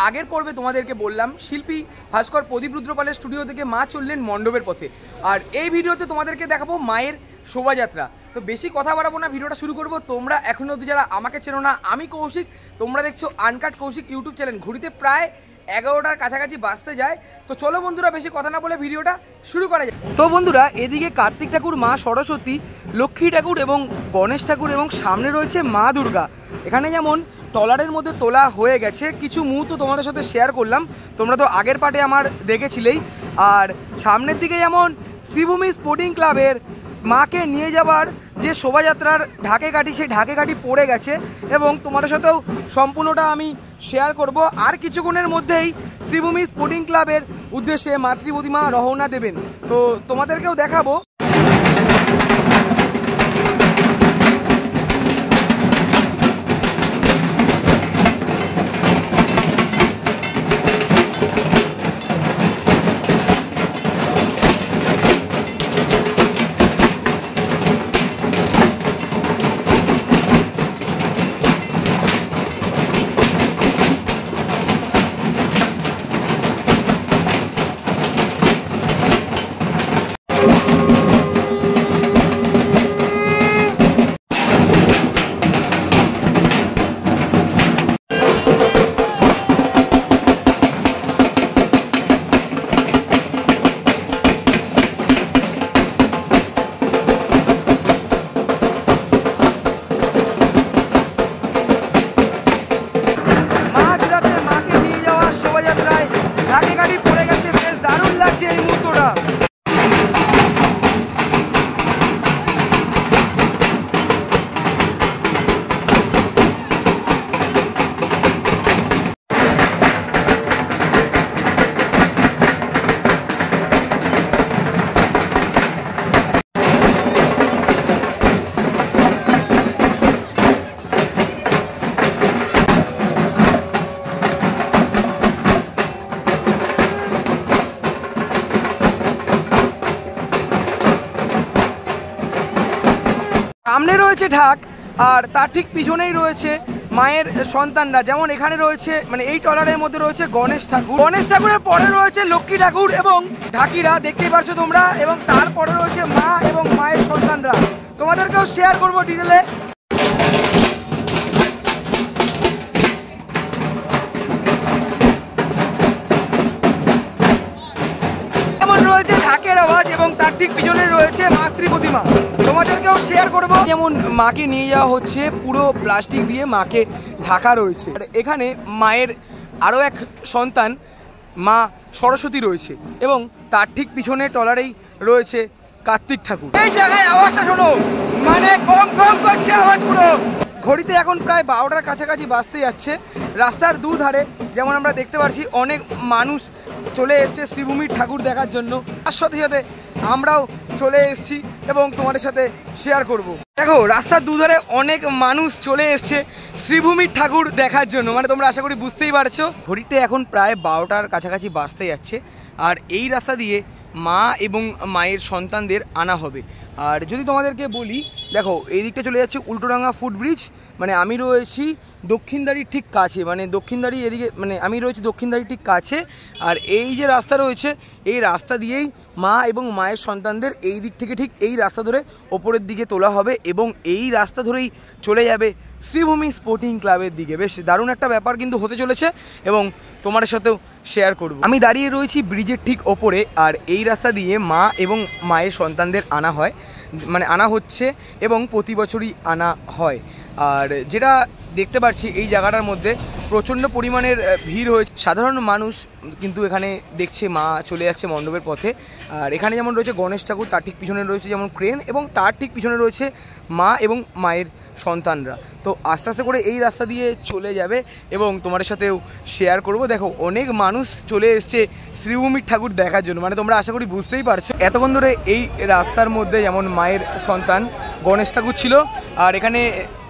আগের পর্বে তোমাদেরকে বললাম শিল্পী ভাস্কর প্রদীপ রুদ্রপালের স্টুডিও থেকে মা চললেন মণ্ডপের পথে। আর এই ভিডিওতে তোমাদেরকে দেখাবো মায়ের শোভাযাত্রা। তো বেশি কথা বাড়াবো না, ভিডিওটা শুরু করবো। তোমরা এখনো অবধি যারা আমাকে চেনো না, আমি কৌশিক, তোমরা দেখছো আনকাট কৌশিক ইউটিউব চ্যানেল। ঘড়িতে প্রায় 11টার কাছাকাছি বাজতে যায়। তো চলো বন্ধুরা, বেশি কথা না বলে ভিডিওটা শুরু করা যায়। তো বন্ধুরা, এদিকে কার্তিক ঠাকুর, মা সরস্বতী, লক্ষ্মী ঠাকুর এবং গণেশ ঠাকুর এবং সামনে রয়েছে মা দুর্গা। এখানে যেমন ট্রলারের মধ্যে তোলা হয়ে গেছে, কিছু মুহূর্ত তোমাদের সাথে শেয়ার করলাম, তোমরা তো আগের পার্টে আমার দেখেছিলেই। আর সামনের দিকে যেমন শ্রীভূমি স্পোর্টিং ক্লাবের মাকে নিয়ে যাওয়ার যে শোভাযাত্রার ঢাকে কাঠি, সেই ঢাকে কাঠি পড়ে গেছে এবং তোমাদের সাথেও সম্পূর্ণটা আমি শেয়ার করব। আর কিছুক্ষণের মধ্যেই শ্রীভূমি স্পোর্টিং ক্লাবের উদ্দেশ্যে মাতৃ প্রতিমা রওনা দেবেন, তো তোমাদেরকেও দেখাবো। সামনে রয়েছে ঢাক, আর তার ঠিক পিছনেই রয়েছে মায়ের সন্তানরা। যেমন এখানে রয়েছে, মানে এই ট্রলারের মধ্যে রয়েছে গণেশ ঠাকুর, গণেশ ঠাকুরের পরে রয়েছে লক্ষ্মী ঠাকুর এবং ঢাকিরা, দেখতেই পারছো তোমরা, এবং তারপরে রয়েছে মা এবং মায়ের সন্তানরা। তোমাদেরকেও শেয়ার করবো ডিটেলে। রয়েছে ঢাকের আওয়াজ এবং তার ঠিক পিছনে রয়েছে মাতৃ প্রতিমা, তোমাদেরকেও শেয়ার করবো। যেমন মাকে নিয়ে যাওয়া হচ্ছে, পুরো প্লাস্টিক দিয়ে মাকে ঢাকা রয়েছে। আর এখানে মায়ের আরও এক সন্তান মা সরস্বতী রয়েছে এবং তার ঠিক পিছনে ট্রলারেই রয়েছে কার্তিক ঠাকুর। এই জায়গায় আওয়াজটা শোনো, মানে কম কম করছে আওয়াজ পুরো। ঘড়িতে এখন প্রায় 12টার কাছাকাছি বাজতে যাচ্ছে। রাস্তার দুধারে যেমন আমরা দেখতে পাচ্ছি অনেক মানুষ চলে এসছে শ্রীভূমির ঠাকুর দেখার জন্য। তার সাথে সাথে আমরাও চলে এসেছি এবং তোমাদের সাথে শেয়ার করব। দেখো, রাস্তার দুধারে অনেক মানুষ চলে এসছে শ্রীভূমির ঠাকুর দেখার জন্য, মানে তোমরা আশা করি বুঝতেই পারছো। ঘড়িতে এখন প্রায় 12টার কাছাকাছি বাজতে যাচ্ছে। আর এই রাস্তা দিয়ে মা এবং মায়ের সন্তানদের আনা হবে। আর যদি তোমাদেরকে বলি, দেখো এই দিকটা চলে যাচ্ছে উল্টোডাঙ্গা ফুটব্রিজ, মানে আমি রয়েছি দক্ষিণদারির ঠিক কাছে, মানে দক্ষিণদারি এদিকে, মানে আমি রয়েছি দক্ষিণদারির ঠিক কাছে। আর এই যে রাস্তা রয়েছে, এই রাস্তা দিয়েই মা এবং মায়ের সন্তানদের এই দিক থেকে ঠিক এই রাস্তা ধরে ওপরের দিকে তোলা হবে এবং এই রাস্তা ধরেই চলে যাবে শ্রীভূমি স্পোর্টিং ক্লাবের দিকে। বেশ দারুণ একটা ব্যাপার কিন্তু হতে চলেছে এবং তোমাদের সাথেও শেয়ার করব। আমি দাঁড়িয়ে রয়েছি ব্রিজের ঠিক ওপরে, আর এই রাস্তা দিয়ে মা এবং মায়ের সন্তানদের আনা হয়, মানে আনা হচ্ছে এবং প্রতি বছরই আনা হয়। আর যেটা দেখতে পাচ্ছি, এই জায়গাটার মধ্যে প্রচণ্ড পরিমাণের ভিড় হয়েছে, সাধারণ মানুষ কিন্তু এখানে দেখছে মা চলে যাচ্ছে মণ্ডপের পথে। আর এখানে যেমন রয়েছে গণেশ ঠাকুর, তার ঠিক পিছনে রয়েছে যেমন ক্রেন এবং তার ঠিক পিছনে রয়েছে মা এবং মায়ের সন্তানরা। তো আস্তে আস্তে করে এই রাস্তা দিয়ে চলে যাবে এবং তোমাদের সাথেও শেয়ার করব। দেখো, অনেক মানুষ চলে এসছে শ্রীভূমির ঠাকুর দেখার জন্য, মানে তোমরা আশা করি বুঝতেই পারছো। এতক্ষণ ধরে এই রাস্তার মধ্যে যেমন মায়ের সন্তান গণেশ ঠাকুর ছিল, আর এখানে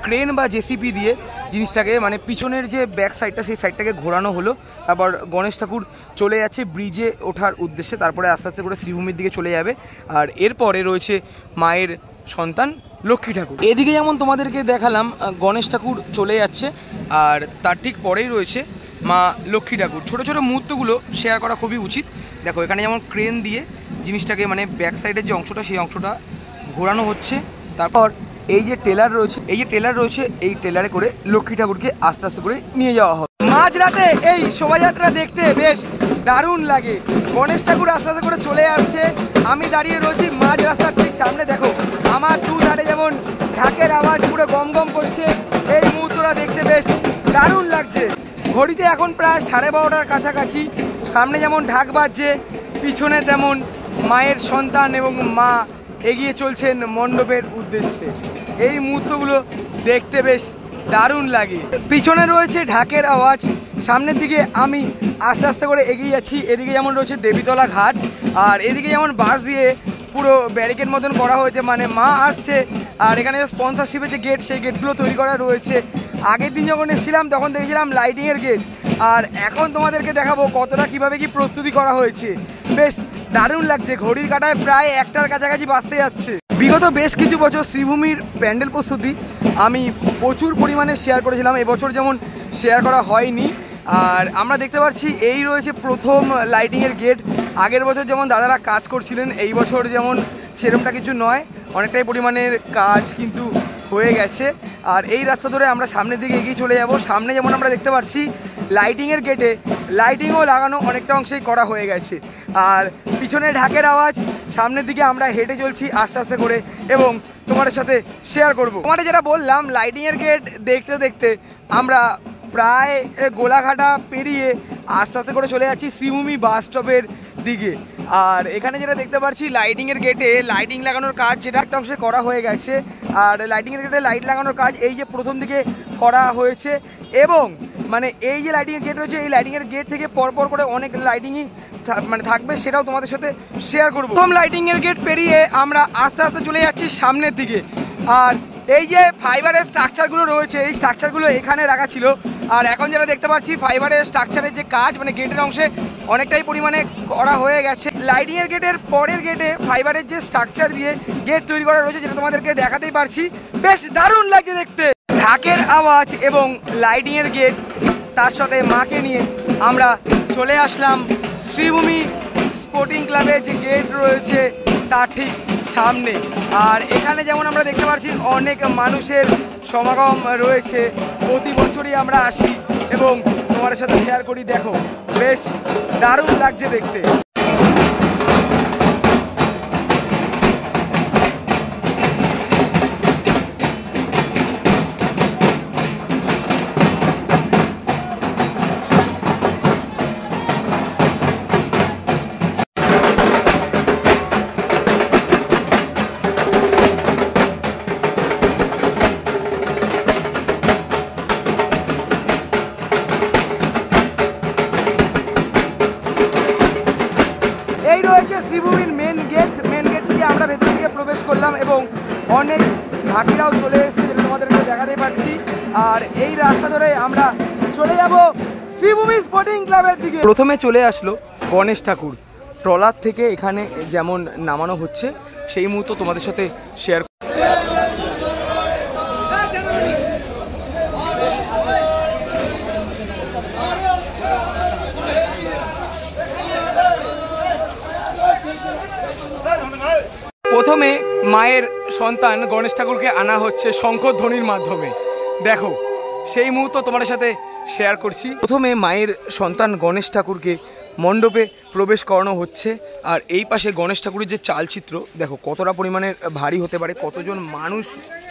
ক্রেন বা জেসিপি দিয়ে জিনিসটাকে, মানে পিছনের যে ব্যাক সাইডটা, সেই সাইডটাকে ঘোরানো হলো। তারপর গণেশ ঠাকুর চলে যাচ্ছে ব্রিজে ওঠার উদ্দেশ্যে, তারপরে আস্তে আস্তে করে শ্রীভূমির দিকে চলে যাবে। আর এরপরে রয়েছে মায়ের সন্তান লক্ষ্মী ঠাকুর। এদিকে যেমন তোমাদেরকে দেখালাম গণেশ ঠাকুর চলে যাচ্ছে, আর তার ঠিক পরেই রয়েছে মা লক্ষ্মী ঠাকুর। ছোটো ছোটো মুহূর্তগুলো শেয়ার করা খুবই উচিত। দেখো এখানে যেমন ক্রেন দিয়ে জিনিসটাকে মানে ব্যাক সাইডের যে অংশটা সেই অংশটা ঘোরানো হচ্ছে। তারপর এই যে টেলার রয়েছে এই টেলারে করে লক্ষ্মী ঠাকুরকে আস্তে আস্তে করে নিয়ে যাওয়া হয়। মাঝরাতে এই শোভাযাত্রা দেখতে বেশ দারুণ লাগে। গণেশ ঠাকুর আস্তে আস্তে করে চলে আসছে। আমি দাঁড়িয়ে রয়েছি মাঝ রাস্তার ঠিক সামনে। দেখো আমার দু ধারে যেমন ঢাকের আওয়াজ পুরো গম গম করছে। এই মুহূর্তটা দেখতে বেশ দারুণ লাগছে। ঘড়িতে এখন প্রায় 12:30টার কাছাকাছি। সামনে যেমন ঢাক বাজছে, পিছনে তেমন মায়ের সন্তান এবং মা এগিয়ে চলছেন মণ্ডপের উদ্দেশ্যে। এই মুহূর্তগুলো দেখতে বেশ দারুণ লাগে। পিছনে রয়েছে ঢাকের আওয়াজ, সামনের দিকে আমি আস্তে আস্তে করে এগিয়ে যাচ্ছি। এদিকে যেমন রয়েছে দেবীতলা ঘাট, আর এদিকে যেমন বাস দিয়ে পুরো ব্যারিকেড মতন করা হয়েছে, মানে মা আসছে। আর এখানে স্পন্সরশিপের যে গেট সেই গেটগুলো তৈরি করা রয়েছে। আগের দিন যখন এসেছিলাম তখন দেখেছিলাম লাইটিংয়ের গেট, আর এখন তোমাদেরকে দেখাবো কতটা কিভাবে কি প্রস্তুতি করা হয়েছে। বেশ দারুণ লাগছে। ঘড়ির কাঁটায় প্রায় 1টার কাছাকাছি বাজতে যাচ্ছে। বিগত বেশ কিছু বছর শ্রীভূমির প্যান্ডেল প্রস্তুতি আমি প্রচুর পরিমাণে শেয়ার করেছিলাম, এবছর যেমন শেয়ার করা হয়নি। আর আমরা দেখতে পাচ্ছি এই রয়েছে প্রথম লাইটিংয়ের গেট। আগের বছর যেমন দাদারা কাজ করছিলেন, এই বছর যেমন সেরকমটা কিছু নয়, অনেকটাই পরিমাণের কাজ কিন্তু হয়ে গেছে। আর এই রাস্তা ধরে আমরা সামনের দিকে এগিয়ে চলে যাব। সামনে যেমন আমরা দেখতে পাচ্ছি লাইটিংয়ের গেটে লাইটিংও লাগানো অনেকটা অংশেই করা হয়ে গেছে। আর পিছনে ঢাকের আওয়াজ, সামনের দিকে আমরা হেঁটে চলছি আস্তে আস্তে করে এবং তোমাদের সাথে শেয়ার করব। তোমাদের যেটা বললাম লাইটিংয়ের গেট দেখতে দেখতে আমরা প্রায় গোলাঘাটা পেরিয়ে আস্তে আস্তে করে চলে যাচ্ছি শ্রীভূমি বাস স্টপের দিকে। আর এখানে যেটা দেখতে পাচ্ছি লাইটিংয়ের গেটে লাইটিং লাগানোর কাজ যেটা একটা অংশে করা হয়ে গেছে। আর লাইটিংয়ের গেটে লাইট লাগানোর কাজ এই যে প্রথম দিকে করা হয়েছে, এবং মানে এই যে লাইটিংয়ের গেট রয়েছে এই লাইটিংয়ের গেট থেকে পরপর করে অনেক লাইটিংই মানে থাকবে, সেটাও তোমাদের সাথে শেয়ার করবো। প্রথম লাইটিংয়ের গেট পেরিয়ে আমরা আস্তে আস্তে চলে যাচ্ছি সামনের দিকে। আর এই যে ফাইবারের স্ট্রাকচারগুলো রয়েছে এই স্ট্রাকচারগুলো এখানে রাখা ছিল। আর এখন যেটা দেখতে পাচ্ছি ফাইবারের স্ট্রাকচারের যে কাজ মানে গেটের অংশে অনেকটাই পরিমাণে করা হয়ে গেছে। লাইটিংয়ের গেটের পরের গেটে ফাইবারের যে স্ট্রাকচার দিয়ে গেট তৈরি করা রয়েছে যেটা তোমাদেরকে দেখাতেই পারছি, বেশ দারুণ লাগছে দেখতে। ঢাকের আওয়াজ এবং লাইটিংয়ের গেট তার সাথে মাকে নিয়ে আমরা চলে আসলাম শ্রীভূমি স্পোর্টিং ক্লাবের যে গেট রয়েছে তার ঠিক সামনে। আর এখানে যেমন আমরা দেখতে পাচ্ছি অনেক মানুষের সমাগম রয়েছে। প্রতি বছরই আমরা আসি এবং তোমাদের সাথে শেয়ার করি। দেখো বেশ দারুণ লাগছে দেখতে। এই রয়েছে শ্রীভূমির মেন গেট থেকে আমরা ভেতর দিকে প্রবেশ করলাম এবং অনেক ঘাটিরাও চলে এসেছে যেটা তোমাদেরকে দেখাতেই পারছি। আর এই রাস্তা ধরে আমরা চলে যাব শ্রীভূমি স্পোর্টিং ক্লাবের দিকে। প্রথমে চলে আসলো গণেশ ঠাকুর, ট্রলার থেকে এখানে যেমন নামানো হচ্ছে সেই মুহূর্ত তোমাদের সাথে শেয়ার। প্রথমে মায়ের সন্তান গণেশ ঠাকুরকে আনা হচ্ছে শঙ্খধ্বনির মাধ্যমে। দেখো সেই মুহূর্ত তোমাদের সাথে শেয়ার করছি। প্রথমে মায়ের সন্তান গণেশ ঠাকুরকে মণ্ডপে প্রবেশ করানো হচ্ছে। আর এই পাশে গণেশ ঠাকুরের যে চালচিত্র দেখো কতটা পরিমাণের ভারী হতে পারে, কতজন মানুষ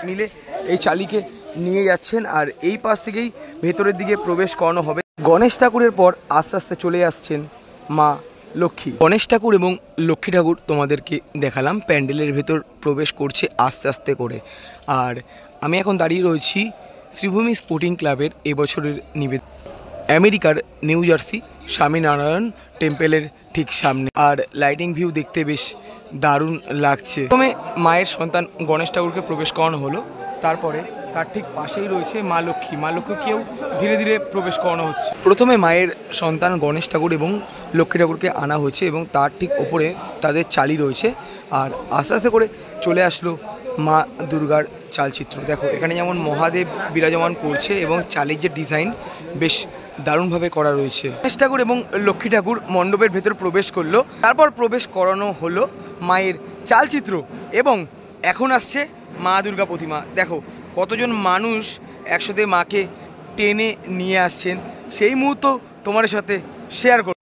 মিলে এই চালিকে নিয়ে যাচ্ছেন। আর এই পাশ থেকেই ভেতরের দিকে প্রবেশ করানো হবে। গণেশ ঠাকুরের পর আস্তে আস্তে চলে আসছেন মা লক্ষ্মী। গণেশ ঠাকুর এবং লক্ষ্মী ঠাকুর তোমাদেরকে দেখালাম প্যান্ডেলের ভেতর প্রবেশ করছে আস্তে আস্তে করে। আর আমি এখন দাঁড়িয়ে রয়েছি শ্রীভূমি স্পোর্টিং ক্লাবের এবছরের নিবেদন আমেরিকার নিউ জার্সি স্বামীনারায়ণ টেম্পেলের ঠিক সামনে। আর লাইটিং ভিউ দেখতে বেশ দারুণ লাগছে। প্রথমে মায়ের সন্তান গণেশ ঠাকুরকে প্রবেশ করানো হলো, তারপরে তার ঠিক পাশেই রয়েছে মা লক্ষ্মীকেও ধীরে ধীরে প্রবেশ করানো হচ্ছে। প্রথমে মায়ের সন্তান গণেশ ঠাকুর এবং লক্ষ্মী ঠাকুরকে আনা হয়েছে এবং তার ঠিক ওপরে তাদের চালি রয়েছে। আর আস্তে আস্তে করে চলে আসলো মা দুর্গার চালচিত্র। দেখো এখানে যেমন মহাদেব বিরাজমান করছে এবং চালির যে ডিজাইন বেশ দারুণভাবে করা রয়েছে। গণেশ ঠাকুর এবং লক্ষ্মী ঠাকুর মণ্ডপের ভেতর প্রবেশ করলো, তারপর প্রবেশ করানো হলো মায়ের চালচিত্র এবং এখন আসছে মা দুর্গা প্রতিমা। দেখো কতজন মানুষ একসাথে মাকে টেনে নিয়ে আসছেন, সেই মুহূর্ত তোমাদের সাথে শেয়ার করব।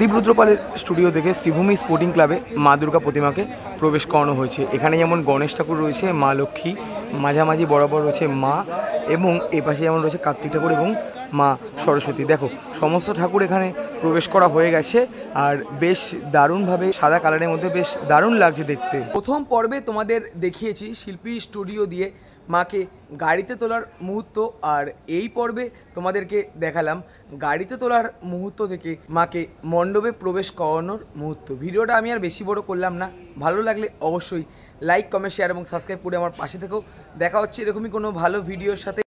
দীপরুদ্রপালের স্টুডিও থেকে শ্রীভূমি স্পোর্টিং ক্লাবে মা দুর্গা প্রতিমাকে প্রবেশ করানো হয়েছে। এখানে যেমন গণেশ ঠাকুর রয়েছে, মা লক্ষ্মী, মাঝামাঝি বরাবর রয়েছে মা, এবং এ পাশে যেমন রয়েছে কার্তিক ঠাকুর এবং মা সরস্বতী। দেখো সমস্ত ঠাকুর এখানে প্রবেশ করা হয়ে গেছে আর বেশ দারুণভাবে সাদা কালারের মধ্যে বেশ দারুণ লাগছে দেখতে। প্রথম পর্বে তোমাদের দেখিয়েছি শিল্পী স্টুডিও দিয়ে মাকে গাড়িতে তোলার মুহূর্ত, আর এই পর্বে তোমাদেরকে দেখালাম গাড়িতে তোলার মুহূর্ত থেকে মাকে মণ্ডপে প্রবেশ করানোর মুহূর্ত। ভিডিওটা আমি আর বেশি বড় করলাম না, ভালো লাগলে অবশ্যই লাইক, কমেন্ট, শেয়ার এবং সাবস্ক্রাইব করে আমার পাশে থেকেও। দেখা হচ্ছে এরকমই কোনো ভালো ভিডিওর সাথে।